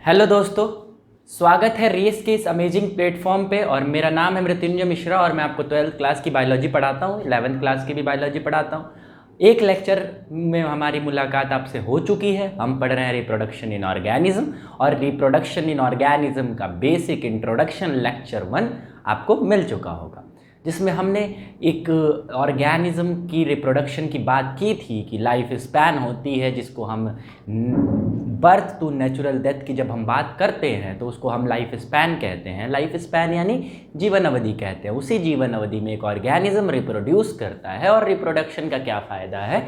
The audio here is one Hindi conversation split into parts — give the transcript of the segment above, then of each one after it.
हेलो दोस्तों, स्वागत है रेस के इस अमेजिंग प्लेटफॉर्म पे। और मेरा नाम है मृत्युंजय मिश्रा और मैं आपको 12th क्लास की बायोलॉजी पढ़ाता हूँ, 11th क्लास की भी बायोलॉजी पढ़ाता हूँ। एक लेक्चर में हमारी मुलाकात आपसे हो चुकी है। हम पढ़ रहे हैं रिप्रोडक्शन इन ऑर्गेनिज्म, और रिप्रोडक्शन इन ऑर्गेनिज्म का बेसिक इंट्रोडक्शन लेक्चर 1 आपको मिल चुका होगा, जिसमें हमने एक ऑर्गेनिज्म की रिप्रोडक्शन की बात की थी कि लाइफ स्पैन होती है, जिसको हम बर्थ टू नेचुरल डेथ की जब हम बात करते हैं तो उसको हम लाइफ स्पैन कहते हैं। लाइफ स्पैन यानी जीवन अवधि कहते हैं। उसी जीवन अवधि में एक ऑर्गेनिज्म रिप्रोड्यूस करता है, और रिप्रोडक्शन का क्या फ़ायदा है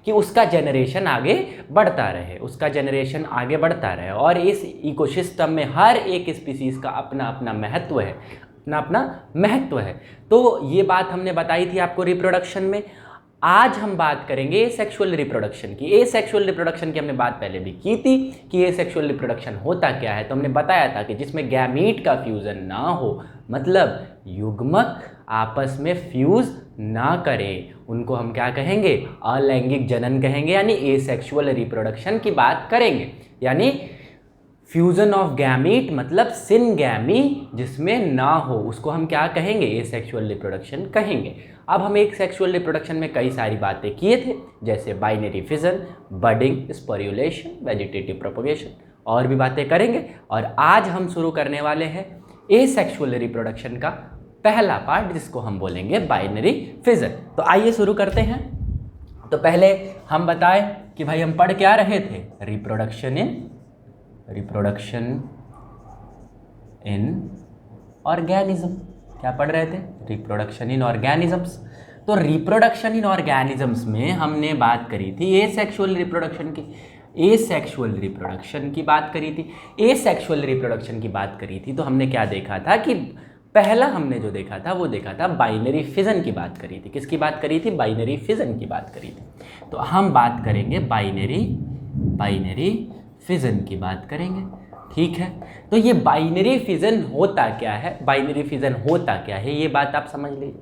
कि उसका जनरेशन आगे बढ़ता रहे, उसका जनरेशन आगे बढ़ता रहे। और इस इकोसिस्टम में हर एक स्पीसीज़ का अपना अपना महत्व है, अपना अपना महत्व है। तो ये बात हमने बताई थी आपको रिप्रोडक्शन में। आज हम बात करेंगे एसेक्सुअल रिप्रोडक्शन की। एसेक्सुअल रिप्रोडक्शन की हमने बात पहले भी की थी कि एसेक्सुअल रिप्रोडक्शन होता क्या है। तो हमने बताया था कि जिसमें गैमीट का फ्यूज़न ना हो, मतलब युग्मक आपस में फ्यूज़ ना करें, उनको हम क्या कहेंगे? अलैंगिक जनन कहेंगे, यानी एसेक्सुअल रिप्रोडक्शन की बात करेंगे। यानी फ्यूजन ऑफ गैमीट मतलब सिनगैमी जिसमें ना हो, उसको हम क्या कहेंगे? एसेक्सुअल रिप्रोडक्शन कहेंगे। अब हम एक सेक्सुअल रिप्रोडक्शन में कई सारी बातें किए थे, जैसे binary fission, budding, sporulation, vegetative propagation, और भी बातें करेंगे। और आज हम शुरू करने वाले हैं एसेक्सुअल रिप्रोडक्शन का पहला पार्ट, जिसको हम बोलेंगे बाइनरी फिजन। तो आइए शुरू करते हैं। तो पहले हम बताएं कि भाई हम पढ़ क्या रहे थे? Reproduction in organism. क्या पढ़ रहे थे? Reproduction in organisms. तो रिप्रोडक्शन इन ऑर्गेनिजम्स में हमने बात करी थी एसेक्सुअल रिप्रोडक्शन की। एसेक्सुअल रिप्रोडक्शन की बात करी थी। एसेक्सुअल रिप्रोडक्शन की बात करी थी तो हमने क्या देखा था कि पहला हमने जो देखा था वो देखा था बाइनरी फिजन की बात करी थी। किसकी बात करी थी? बाइनरी फिजन की बात करी थी। तो हम बात करेंगे बाइनरी फिजन की बात करेंगे, ठीक है। तो ये बाइनरी फिजन होता क्या है? बाइनरी फिजन होता क्या है, ये बात आप समझ लीजिए।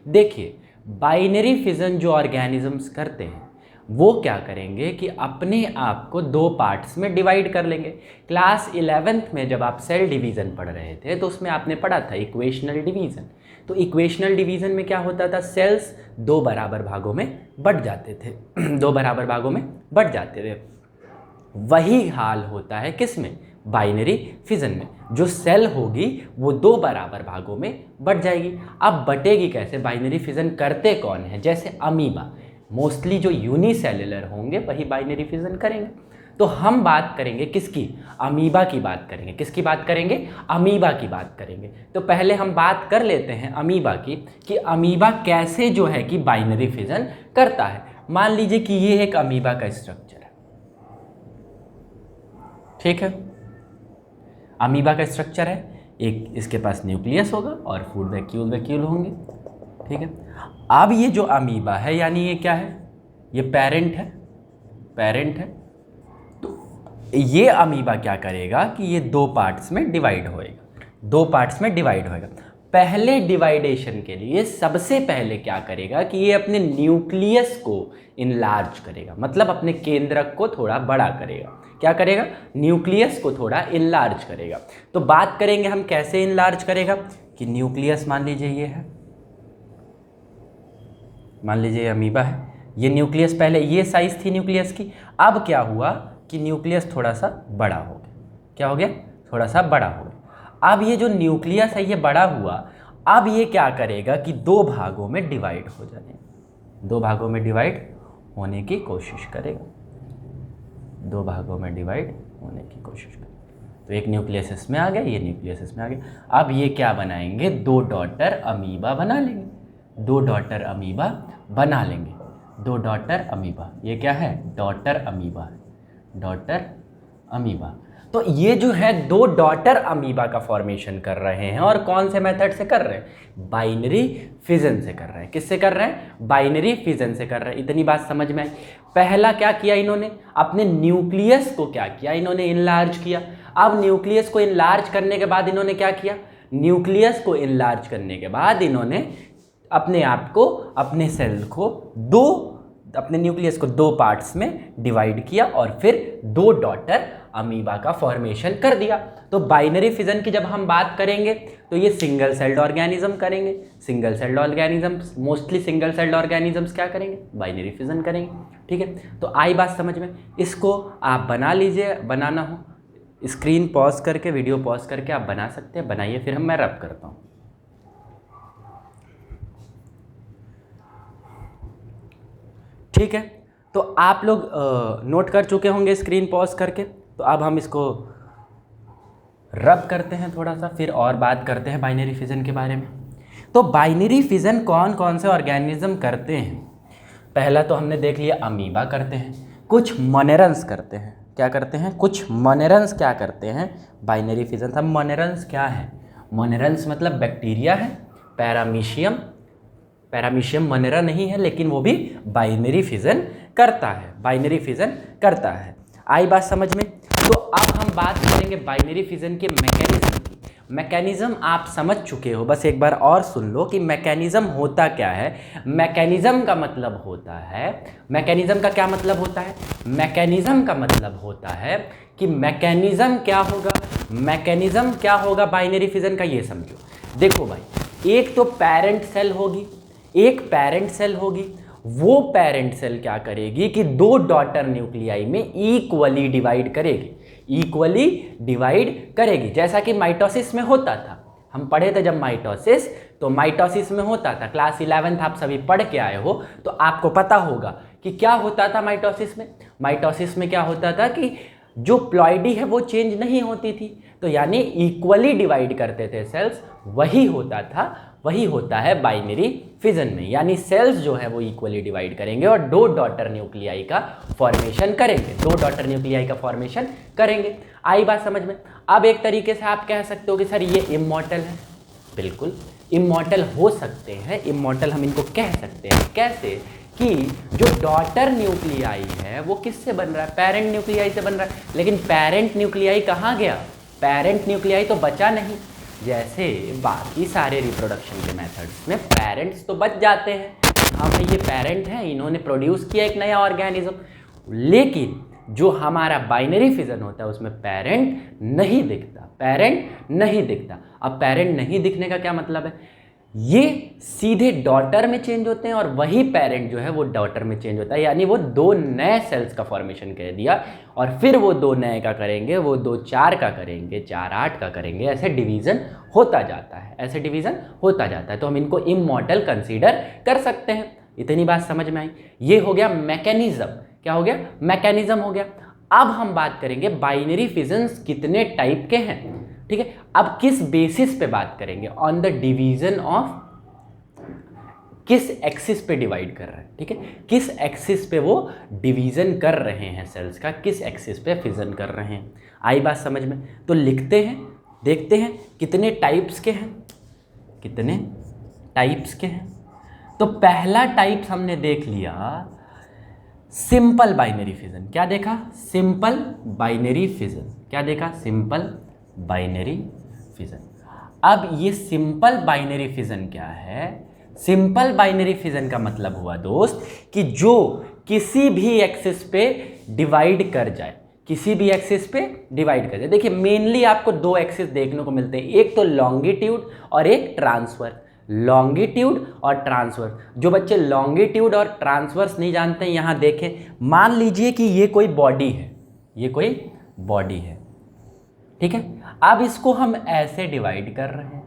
देखिए, बाइनरी फिजन जो ऑर्गेनिजम्स करते हैं वो क्या करेंगे कि अपने आप को दो पार्ट्स में डिवाइड कर लेंगे। क्लास 11th में जब आप सेल डिवीज़न पढ़ रहे थे तो उसमें आपने पढ़ा था इक्वेशनल डिवीज़न। तो इक्वेशनल डिवीज़न में क्या होता था? सेल्स दो बराबर भागों में बंट जाते थे दो बराबर भागों में बंट जाते थे। वही हाल होता है किस में? बाइनरी फिजन में। जो सेल होगी वो दो बराबर भागों में बट जाएगी। अब बटेगी कैसे? बाइनरी फिजन करते कौन है? जैसे अमीबा, मोस्टली जो यूनिसेल्युलर होंगे वही बाइनरी फिजन करेंगे। तो हम बात करेंगे किसकी? अमीबा की बात करेंगे। किसकी बात करेंगे? अमीबा की बात करेंगे। तो पहले हम बात कर लेते हैं अमीबा की, कि अमीबा कैसे जो है कि बाइनरी फिजन करता है। मान लीजिए कि ये एक अमीबा का स्ट्रक्चर है, ठीक है। अमीबा का स्ट्रक्चर है, एक इसके पास न्यूक्लियस होगा और फूड वैक्यूल होंगे, ठीक है। अब ये जो अमीबा है, यानी ये क्या है? ये पेरेंट है। तो ये अमीबा क्या करेगा कि ये दो पार्ट्स में डिवाइड होएगा। पहले डिवाइडेशन के लिए सबसे पहले क्या करेगा कि ये अपने न्यूक्लियस को इनलार्ज करेगा, मतलब अपने केंद्रक को थोड़ा बड़ा करेगा। क्या करेगा? न्यूक्लियस को थोड़ा इनलार्ज करेगा। तो बात करेंगे हम कैसे इनलार्ज करेगा, कि न्यूक्लियस मान लीजिए ये है, मान लीजिए ये अमीबा है। ये न्यूक्लियस पहले ये साइज थी न्यूक्लियस की। अब क्या हुआ कि न्यूक्लियस थोड़ा सा बड़ा हो गया। क्या हो गया? थोड़ा सा बड़ा हो गया। अब ये जो न्यूक्लियस है ये बड़ा हुआ। अब ये क्या करेगा कि दो भागों में डिवाइड हो जाने, दो भागों में डिवाइड होने की कोशिश करेगा, दो भागों में डिवाइड होने की कोशिश करेगा। तो एक न्यूक्लियस इसमें आ गया, ये न्यूक्लियस इसमें आ गया। अब ये क्या बनाएंगे? दो डॉटर अमीबा बना लेंगे। दो डॉटर अमीबा, ये क्या है? Daughter amoeba. तो ये जो है दो डॉटर अमीबा का फॉर्मेशन कर रहे हैं, और कौन से मेथड से कर रहे हैं? बाइनरी फिजन से कर रहे हैं। किससे कर रहे हैं? बाइनरी फिजन से कर रहे हैं। इतनी बात समझ में आई। पहला क्या किया इन्होंने? अपने न्यूक्लियस को क्या किया? इन्होंने इनलार्ज किया। अब न्यूक्लियस को इनलार्ज करने के बाद इन्होंने क्या किया? न्यूक्लियस को इनलार्ज करने के बाद इन्होंने अपने आप को, अपने सेल को दो अपने न्यूक्लियस को 2 पार्ट्स में डिवाइड किया और फिर 2 डॉटर अमीबा का फॉर्मेशन कर दिया। तो बाइनरी फिजन की जब हम बात करेंगे तो ये सिंगल सेल्ड ऑर्गेनिज्म करेंगे। Single celled organisms, mostly single celled organisms क्या करेंगे? बाइनरी फिजन करेंगे। ठीक है, तो आई बात समझ में। इसको आप बना लीजिए, बनाना हो स्क्रीन पॉज करके, वीडियो पॉज करके आप बना सकते हैं, बनाइए, फिर मैं रब करता हूँ। ठीक है, तो आप लोग नोट कर चुके होंगे स्क्रीन पॉज करके। तो अब हम इसको रब करते हैं थोड़ा सा, फिर और बात करते हैं बाइनरी फिजन के बारे में। तो बाइनरी फिजन कौन कौन से ऑर्गेनिज्म करते हैं? पहला तो हमने देख लिया अमीबा करते हैं, कुछ मोनेरन्स करते हैं। क्या करते हैं? कुछ मोनेरन्स क्या करते हैं? Binary fission. अब मोनेरन्स क्या है? मोनेरन्स मतलब बैक्टीरिया है। पैरामीशियम मोनेरा नहीं है, लेकिन वो भी बाइनरी फिजन करता है, बाइनरी फिजन करता है। आई बात समझ में? तो अब हम बात करेंगे बाइनरी फिजन के मैकेनिज्म की। मैकेनिज्म आप समझ चुके हो, बस एक बार और सुन लो कि मैकेनिज्म होता क्या है। मैकेनिज्म का मतलब होता है, मैकेनिज्म का क्या मतलब होता है? मैकेनिज्म का मतलब होता है कि मैकेनिज्म क्या होगा, मैकेनिज्म क्या होगा बाइनरी फिजन का, ये समझो। देखो भाई, एक तो पेरेंट सेल होगी, एक पेरेंट सेल होगी। वो पेरेंट सेल क्या करेगी कि 2 डॉटर न्यूक्लियाई में इक्वली डिवाइड करेगी, इक्वली डिवाइड करेगी, जैसा कि माइटोसिस में होता था। हम पढ़े थे जब माइटोसिस, तो माइटोसिस में होता था, क्लास 11th आप सभी पढ़ के आए हो, तो आपको पता होगा कि क्या होता था माइटोसिस में। माइटोसिस में क्या होता था कि जो प्लॉइडी है वो चेंज नहीं होती थी, तो यानी इक्वली डिवाइड करते थे सेल्स। वही होता था, वही होता है बाइनरी फिजन में, यानी सेल्स जो है वो इक्वली डिवाइड करेंगे और 2 डॉटर न्यूक्लियाई का फॉर्मेशन करेंगे, 2 डॉटर न्यूक्लियाई का फॉर्मेशन करेंगे। आई बात समझ में? अब एक तरीके से आप कह सकते हो कि सर ये इमॉर्टल है। बिल्कुल इमॉर्टल हो सकते हैं, इमॉर्टल हम इनको कह सकते हैं। कैसे? कि जो डॉटर न्यूक्लियाई है वो किससे बन रहा है? पेरेंट न्यूक्लियाई से बन रहा है। लेकिन पेरेंट न्यूक्लियाई कहाँ गया? पेरेंट न्यूक्लियाई तो बचा नहीं। जैसे बाकी सारे रिप्रोडक्शन के मेथड्स में पेरेंट्स तो बच जाते हैं, हाँ भाई ये पेरेंट है, इन्होंने प्रोड्यूस किया एक नया ऑर्गेनिज्म, लेकिन जो हमारा बाइनरी फिजन होता है उसमें पेरेंट नहीं दिखता, पेरेंट नहीं दिखता। अब पेरेंट नहीं दिखने का क्या मतलब है? ये सीधे डॉटर में चेंज होते हैं और वही पेरेंट जो है वो डॉटर में चेंज होता है, यानी वो 2 नए सेल्स का फॉर्मेशन कर दिया और फिर वो 2 नए का करेंगे, वो 2 4 का करेंगे, 4 8 का करेंगे, ऐसे डिवीज़न होता जाता है, ऐसे डिवीज़न होता जाता है। तो हम इनको इमॉर्टल कंसीडर कर सकते हैं। इतनी बात समझ में आई? ये हो गया मैकेनिज्म। क्या हो गया? मैकेनिज्म हो गया। अब हम बात करेंगे बाइनरी फिजन्स कितने टाइप के हैं। ठीक है, अब किस बेसिस पे बात करेंगे? ऑन द डिवीजन ऑफ, किस एक्सिस पे डिवाइड कर रहे हैं। ठीक है, किस एक्सिस पे वो डिवीजन कर रहे हैं सेल्स का, किस एक्सिस पे फिजन कर रहे हैं। आई बात समझ में? तो लिखते हैं, देखते हैं कितने टाइप्स के हैं, कितने टाइप्स के हैं। तो पहला टाइप्स हमने देख लिया सिंपल बाइनरी फिजन। क्या देखा? Simple binary fission. क्या देखा? Simple binary fission. अब ये सिंपल बाइनरी फिजन क्या है? सिंपल बाइनरी फिजन का मतलब हुआ दोस्त कि जो किसी भी एक्सिस पे डिवाइड कर जाए, किसी भी एक्सिस पे डिवाइड कर जाए। देखिए मेनली आपको 2 एक्सिस देखने को मिलते हैं, एक तो लॉन्गिट्यूड और एक ट्रांसवर्स। लॉन्गिट्यूड और ट्रांसवर्स। जो बच्चे लॉन्गिट्यूड और ट्रांसवर्स नहीं जानते हैं यहाँ देखें, मान लीजिए कि ये कोई बॉडी है, ये कोई बॉडी है, ठीक है। अब इसको हम ऐसे डिवाइड कर रहे हैं,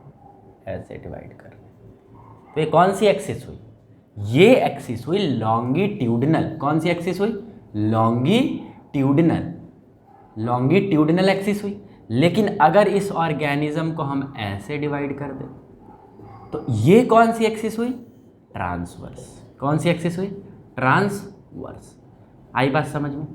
ऐसे डिवाइड कर रहे हैं, तो ये कौन सी एक्सिस हुई? ये एक्सिस हुई लॉन्गिट्यूडनल। कौन सी एक्सिस हुई? लॉन्गिट्यूडनल, लॉन्गिट्यूडनल एक्सिस हुई। लेकिन अगर इस ऑर्गेनिज्म को हम ऐसे डिवाइड कर दें तो ये कौन सी एक्सिस हुई? ट्रांसवर्स। कौन सी एक्सिस हुई? ट्रांसवर्स। आई बात समझ में?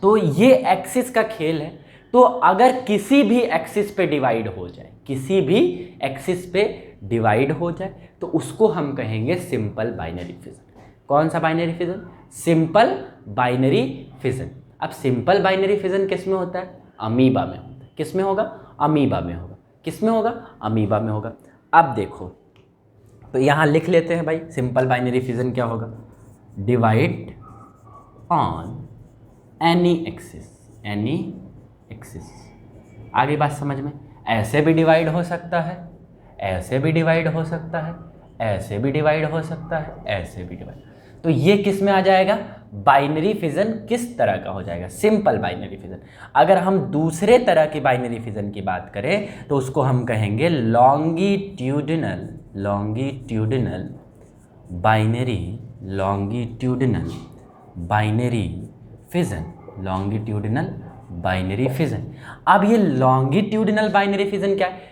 तो ये एक्सिस का खेल है। तो अगर किसी भी एक्सिस पे डिवाइड हो जाए, किसी भी एक्सिस पे डिवाइड हो जाए तो उसको हम कहेंगे सिंपल बाइनरी फिजन। कौन सा binary fission? Simple binary fission. अब सिंपल बाइनरी फिजन किस में होता है? अमीबा में होता है। किस में होगा? अमीबा में होगा। किस में होगा? अमीबा में होगा। अब देखो, तो यहाँ लिख लेते हैं भाई सिंपल बाइनरी फिजन क्या होगा? Divide on any axis. आगे बात समझ में? ऐसे भी डिवाइड हो सकता है, ऐसे भी डिवाइड हो सकता है, ऐसे भी डिवाइड हो सकता है, ऐसे भी डिवाइड। तो ये किस में आ जाएगा? बाइनरी फिजन किस तरह का हो जाएगा? Simple binary fission. अगर हम दूसरे तरह की बाइनरी फिजन की बात करें तो उसको हम कहेंगे लॉन्गिट्यूडिनल बाइनरी फिजन। अब ये लॉन्गिट्यूडिनल बाइनरी फिजन क्या है?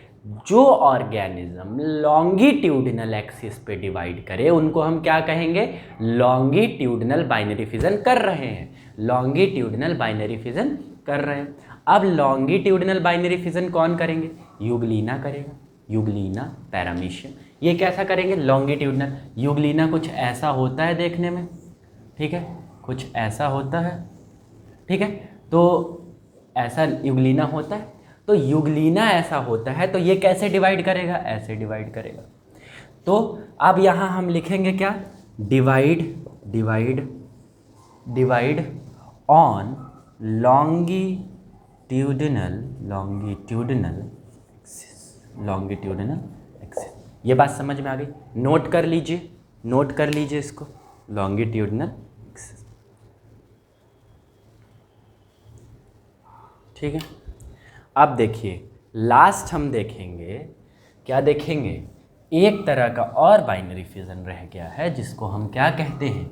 जो ऑर्गेनिज्म लॉन्गिट्यूडिनल एक्सिस पे डिवाइड करे उनको हम क्या कहेंगे? लॉन्गिट्यूडिनल बाइनरी फिजन कर रहे हैं, लॉन्गिट्यूडिनल बाइनरी फिजन कर रहे हैं। अब लॉन्गिट्यूडिनल बाइनरी फिजन कौन करेंगे? यूग्लिना करेगा, यूग्लिना, पैरामीशियम। ये कैसा करेंगे? लॉन्गिट्यूडिनल। यूग्लिना कुछ ऐसा होता है देखने में, ठीक है, कुछ ऐसा होता है, ठीक है, तो ऐसा यूग्लिना होता है। तो यूग्लिना ऐसा होता है तो ये कैसे डिवाइड करेगा? ऐसे डिवाइड करेगा। तो अब यहाँ हम लिखेंगे क्या? Divide on longitudinal axis. ये बात समझ में आ गई? नोट कर लीजिए इसको, लॉन्गिट्यूडिनल एक्सिस, ठीक है। अब देखिए लास्ट हम देखेंगे, क्या देखेंगे? एक तरह का और बाइनरी फिजन रह गया है जिसको हम क्या कहते हैं?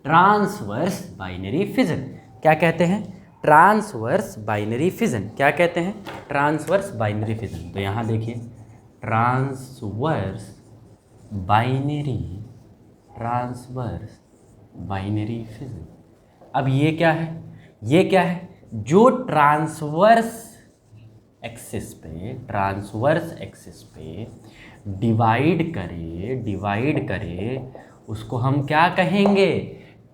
Transverse binary fission. क्या कहते हैं? Transverse binary fission. क्या कहते हैं? Transverse binary fission. तो यहाँ देखिए ट्रांसवर्स बाइनरी फिजन। अब ये क्या है? जो ट्रांसवर्स एक्सिस पे डिवाइड करे उसको हम क्या कहेंगे?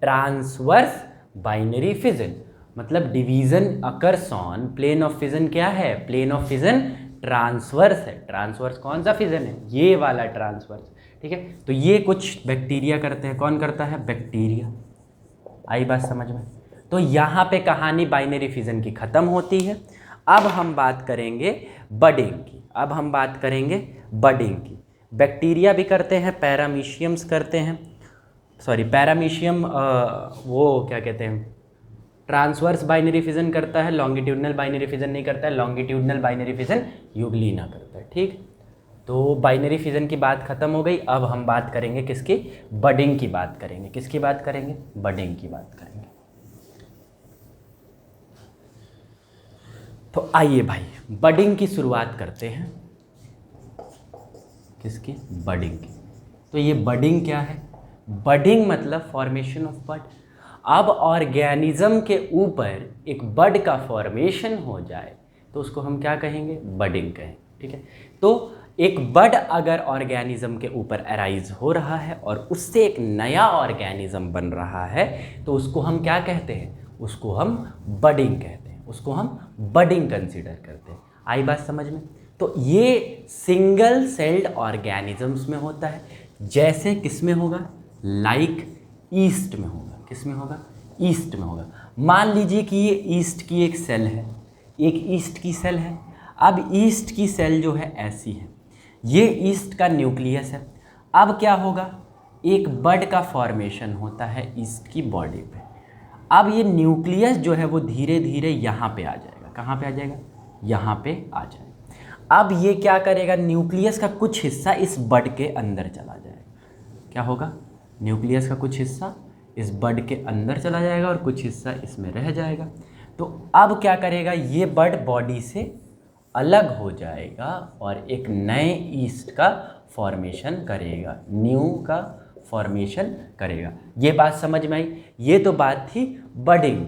Transverse binary fission. मतलब division occurs on plane of fission. क्या है? प्लेन ऑफ फिजन ट्रांसवर्स है। ट्रांसवर्स कौन सा फिजन है? ये वाला ट्रांसवर्स, ठीक है। तो ये कुछ बैक्टीरिया करते हैं। कौन करता है? बैक्टीरिया। आई बात समझ में? तो यहाँ पे कहानी बाइनरी फिजन की ख़त्म होती है। अब हम बात करेंगे बडिंग की। बैक्टीरिया भी करते हैं, पैरामीशियम्स करते हैं, पैरामीशियम वो क्या कहते हैं, ट्रांसवर्स बाइनरी फिजन करता है, लॉन्गिट्यूडिनल बाइनरी फिजन नहीं करता है। लॉन्गिट्यूडिनल बाइनरी फिजन यूग्लिना करता है, ठीक। तो बाइनरी फिजन की बात खत्म हो गई। अब हम बात करेंगे किसकी? बडिंग की बात करेंगे। किसकी बात करेंगे? बडिंग की बात करेंगे। तो आइए भाई बडिंग की शुरुआत करते हैं। किसकी? बडिंग की। तो ये बडिंग क्या है? बडिंग मतलब फॉर्मेशन ऑफ बड। अब ऑर्गेनिज्म के ऊपर एक बड का फॉर्मेशन हो जाए तो उसको हम क्या कहेंगे? बडिंग कहें, ठीक है। तो एक बड अगर ऑर्गेनिज्म के ऊपर अराइज हो रहा है और उससे एक नया ऑर्गेनिज्म बन रहा है तो उसको हम क्या कहते हैं? उसको हम बडिंग कहते हैं, उसको हम बडिंग कंसीडर करते हैं। आई बात समझ में? तो ये सिंगल सेल्ड ऑर्गेनिजम्स में होता है। जैसे किस में होगा? लाइक ईस्ट में होगा। किस में होगा? ईस्ट में होगा। मान लीजिए कि ये ईस्ट की एक सेल है, एक ईस्ट की सेल है। अब ईस्ट की सेल जो है ऐसी है, ये ईस्ट का न्यूक्लियस है। अब क्या होगा? एक बड का फॉर्मेशन होता है ईस्ट की बॉडी पे। अब ये न्यूक्लियस जो है वो धीरे धीरे यहाँ पे आ जाएगा। कहाँ पे आ जाएगा? यहाँ पे आ जाएगा। अब ये क्या करेगा? न्यूक्लियस का कुछ हिस्सा इस बड के अंदर चला जाएगा। क्या होगा? न्यूक्लियस का कुछ हिस्सा इस बड के अंदर चला जाएगा और कुछ हिस्सा इसमें रह जाएगा। तो अब क्या करेगा? ये बड बॉडी से अलग हो जाएगा और एक नए ईस्ट का फॉर्मेशन करेगा, न्यू का फॉर्मेशन करेगा। ये बात समझ में आई? ये तो बात थी बडिंग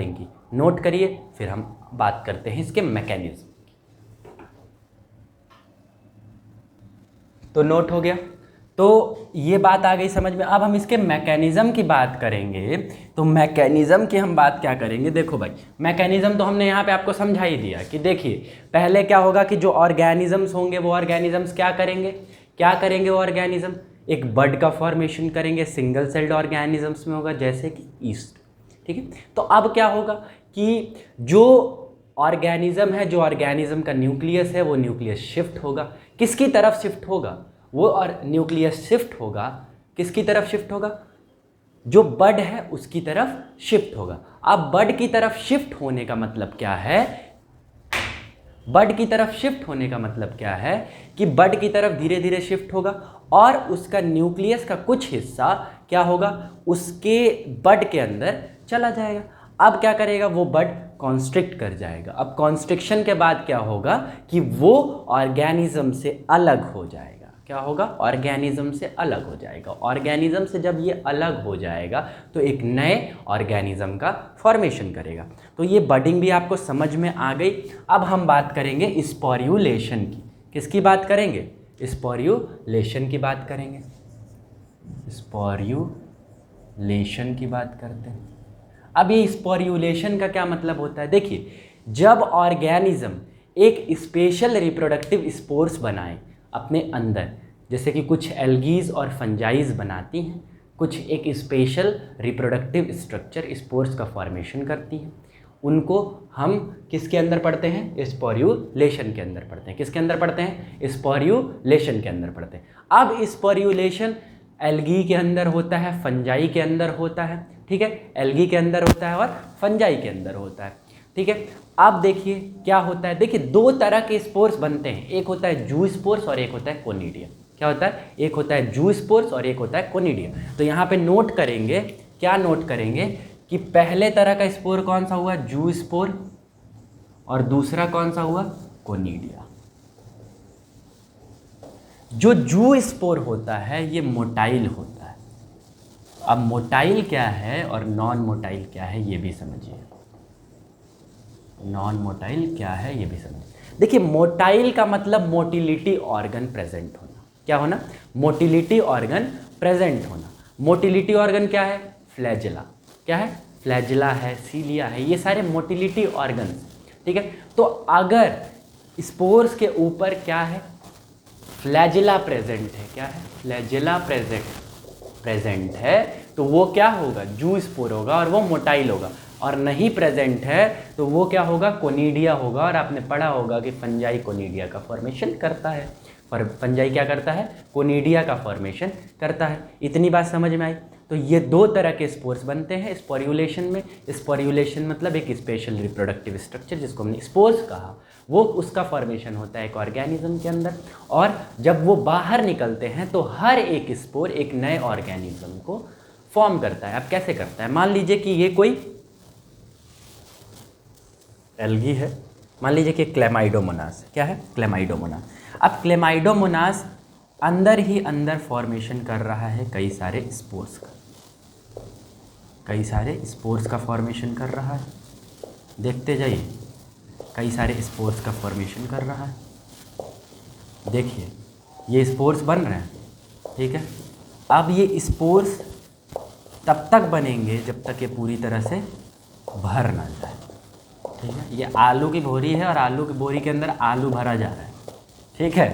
की, नोट करिए। फिर हम बात करते हैं इसके मैकेनिज्म। तो नोट हो गया। तो ये बात आ गई समझ में। अब हम इसके मैकेनिज्म की बात करेंगे। तो मैकेनिज्म की हम बात क्या करेंगे? देखो भाई, मैकेनिज्म तो हमने यहाँ पे आपको समझा ही दिया कि देखिए पहले क्या होगा कि जो ऑर्गेनिजम्स होंगे वो ऑर्गेनिजम्स क्या करेंगे वो ऑर्गेनिज्म एक बड का फॉर्मेशन करेंगे, सिंगल सेल्ड ऑर्गेनिजम्स में होगा जैसे कि ईस्ट। ठीक है, तो अब क्या होगा कि जो ऑर्गेनिज्म है, जो ऑर्गेनिज्म का न्यूक्लियस है, वो न्यूक्लियस शिफ्ट होगा। किसकी तरफ शिफ्ट होगा? वो और न्यूक्लियस शिफ्ट होगा, किसकी तरफ शिफ्ट होगा? जो बड है उसकी तरफ शिफ्ट होगा। अब बड की तरफ शिफ्ट होने का मतलब क्या है? बड की तरफ शिफ्ट होने का मतलब क्या है कि बड की तरफ धीरे धीरे शिफ्ट होगा और उसका न्यूक्लियस का कुछ हिस्सा क्या होगा? उसके बड के अंदर चला जाएगा। अब क्या करेगा? वो बड कॉन्स्ट्रिक्ट कर जाएगा। अब कॉन्स्ट्रिक्शन के बाद क्या होगा कि वो ऑर्गेनिज्म से अलग हो जाएगा। क्या होगा? ऑर्गेनिज्म से अलग हो जाएगा। ऑर्गेनिज्म से जब ये अलग हो जाएगा तो एक नए ऑर्गेनिज्म का फॉर्मेशन करेगा। तो ये बडिंग भी आपको समझ में आ गई। अब हम बात करेंगे स्पोर्यूलेशन की। किसकी बात करेंगे? स्पोर्यूलेशन की बात करेंगे। स्पोर्यूलेशन की बात करते हैं। अब ये स्पोर्यूलेशन का क्या मतलब होता है? देखिए, जब ऑर्गेनिज्म एक स्पेशल रिप्रोडक्टिव स्पोर्स बनाए अपने अंदर, जैसे कि कुछ एल्गीज और फंजाइज बनाती हैं, कुछ एक स्पेशल रिप्रोडक्टिव स्ट्रक्चर स्पोर्स का फॉर्मेशन करती हैं, उनको हम किसके अंदर पढ़ते हैं? स्पोर्यूलेशन के अंदर पढ़ते हैं। किसके अंदर पढ़ते हैं? स्पोर्यूलेशन के अंदर पढ़ते हैं। अब स्पोर्यूलेशन एल्गी के अंदर होता है, फंजाई के अंदर होता है। ठीक है, एल्गी के अंदर होता है और फंजाई के अंदर होता है। ठीक है, अब देखिए क्या होता है। देखिए, दो तरह के स्पोर्स बनते हैं, एक होता है जू स्पोर्स और एक होता है कोनिडियम। क्या होता है? एक होता है जू स्पोर्स और एक होता है कोनिडियम। तो यहाँ पे नोट करेंगे, क्या नोट करेंगे कि पहले तरह का स्पोर कौन सा हुआ? जू स्पोर, और दूसरा कौन सा हुआ? कोनिडिया। जो जू स्पोर होता है ये मोटाइल होता है। अब मोटाइल क्या है और नॉन मोटाइल क्या है ये भी समझिए। नॉन मोटाइल क्या है ये भी समझिए। देखिए, मोटाइल का मतलब मोटिलिटी ऑर्गन प्रेजेंट होना। क्या होना? मोटिलिटी ऑर्गन प्रेजेंट होना। मोटिलिटी ऑर्गन क्या है? फ्लैजिला। क्या है? फ्लैजिला है, सीलिया है, ये सारे मोटिलिटी ऑर्गन। ठीक है, तो अगर स्पोर्स के ऊपर क्या है? फ्लैजिला प्रेजेंट है। क्या है? फ्लैजिला प्रेजेंट है, तो वो क्या होगा? जू स्पोर होगा और वो मोटाइल होगा। और नहीं प्रेजेंट है तो वो क्या होगा? कोनिडिया होगा। और आपने पढ़ा होगा कि फंजाई कोनिडिया का फॉर्मेशन करता है। और फंजाई क्या करता है? कोनिडिया का फॉर्मेशन करता है। इतनी बात समझ में आई? तो ये दो तरह के स्पोर्स बनते हैं स्पोर्यूलेशन में। स्पोर्यूलेशन मतलब एक स्पेशल रिप्रोडक्टिव स्ट्रक्चर जिसको हमने स्पोर्स कहा, वो उसका फॉर्मेशन होता है एक ऑर्गेनिज्म के अंदर। और जब वो बाहर निकलते हैं तो हर एक स्पोर एक नए ऑर्गेनिज्म को फॉर्म करता है। अब कैसे करता है? मान लीजिए कि ये कोई एल्गी है, मान लीजिए कि क्लेमाइडोमोनास। क्या है? क्लेमाइडोमोनास। अब क्लेमाइडोमोनास अंदर ही अंदर फॉर्मेशन कर रहा है कई सारे स्पोर्स का, कई सारे स्पोर्स का फॉर्मेशन कर रहा है। देखते जाइए, कई सारे स्पोर्स का फॉर्मेशन कर रहा है। देखिए, ये स्पोर्स बन रहे हैं। ठीक है, अब ये स्पोर्स तब तक बनेंगे जब तक ये पूरी तरह से भर ना जाए। ठीक है, ये आलू की बोरी है और आलू की बोरी के अंदर आलू भरा जा रहा है। ठीक है,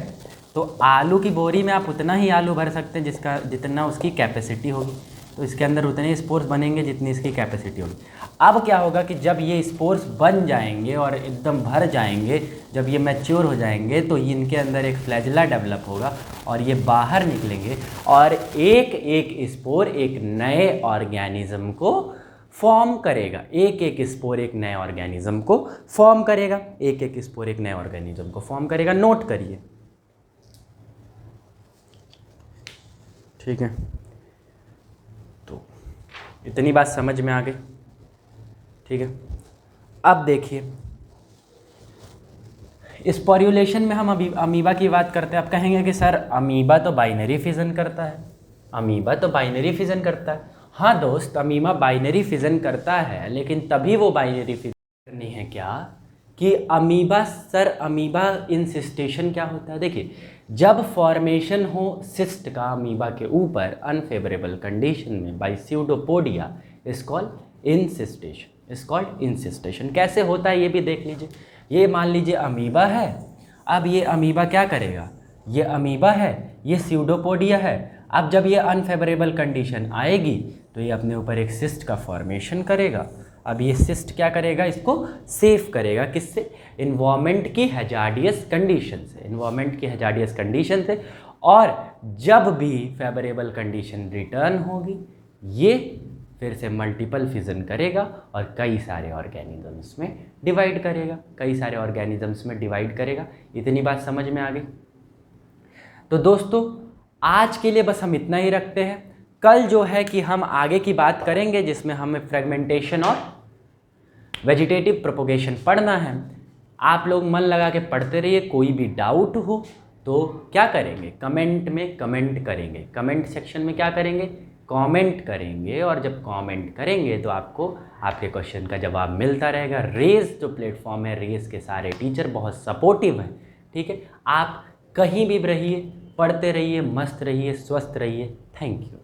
तो आलू की बोरी में आप उतना ही आलू भर सकते हैं जितना उसकी कैपेसिटी होगी। तो इसके अंदर उतने स्पोर्स बनेंगे जितनी इसकी कैपेसिटी होगी। अब क्या होगा कि जब ये स्पोर्स बन जाएंगे और एकदम भर जाएंगे, जब ये मैच्योर हो जाएंगे तो इनके अंदर एक फ्लैजिला डेवलप होगा और ये बाहर निकलेंगे और एक एक स्पोर एक नए ऑर्गेनिज्म को फॉर्म करेगा। एक एक स्पोर एक नए ऑर्गेनिज्म को फॉर्म करेगा। एक एक स्पोर एक नए ऑर्गेनिज्म को फॉर्म करेगा। नोट करिए। ठीक है, तो इतनी बात समझ में आ गई। ठीक है, अब देखिए, स्पोर्यूलेशन में हम अभी अमीबा की बात करते हैं। आप कहेंगे कि सर अमीबा तो बाइनरी फिजन करता है। अमीबा तो बाइनरी फिजन करता है। हाँ दोस्त, अमीबा बाइनरी फिजन करता है, लेकिन तभी वो बाइनरी फिजन करनी है क्या कि अमीबा इंसिस्टेशन क्या होता है? देखिए, जब फॉर्मेशन हो सिस्ट का अमीबा के ऊपर अनफेवरेबल कंडीशन में बाय स्यूडोपोडिया इज कॉल्ड इंसिस्टेशन। कैसे होता है ये भी देख लीजिए। ये मान लीजिए अमीबा है। अब ये अमीबा क्या करेगा? ये अमीबा है, ये स्यूडोपोडिया है। अब जब ये अनफेवरेबल कंडीशन आएगी तो ये अपने ऊपर एक सिस्ट का फॉर्मेशन करेगा। अब ये सिस्ट क्या करेगा, इसको सेव करेगा, किससे, इन्वायरमेंट की हैजार्डियस कंडीशन से, इन्वायरमेंट की हैजार्डियस कंडीशन से। और जब भी फेवरेबल कंडीशन रिटर्न होगी ये फिर से मल्टीपल फिजन करेगा और कई सारे ऑर्गेनिजम्स में डिवाइड करेगा, कई सारे ऑर्गेनिजम्स में डिवाइड करेगा। इतनी बात समझ में आ गई। तो दोस्तों आज के लिए बस हम इतना ही रखते हैं। कल जो है कि हम आगे की बात करेंगे जिसमें हमें फ्रेगमेंटेशन और वेजिटेटिव प्रोपोगेशन पढ़ना है। आप लोग मन लगा के पढ़ते रहिए। कोई भी डाउट हो तो क्या करेंगे, कमेंट में कमेंट करेंगे, कमेंट सेक्शन में क्या करेंगे, कमेंट करेंगे। और जब कमेंट करेंगे तो आपको आपके क्वेश्चन का जवाब मिलता रहेगा। रेस जो प्लेटफॉर्म है, रेस के सारे टीचर बहुत सपोर्टिव हैं, ठीक है। आप कहीं भी रहिए, पढ़ते रहिए, मस्त रहिए, स्वस्थ रहिए। Thank you.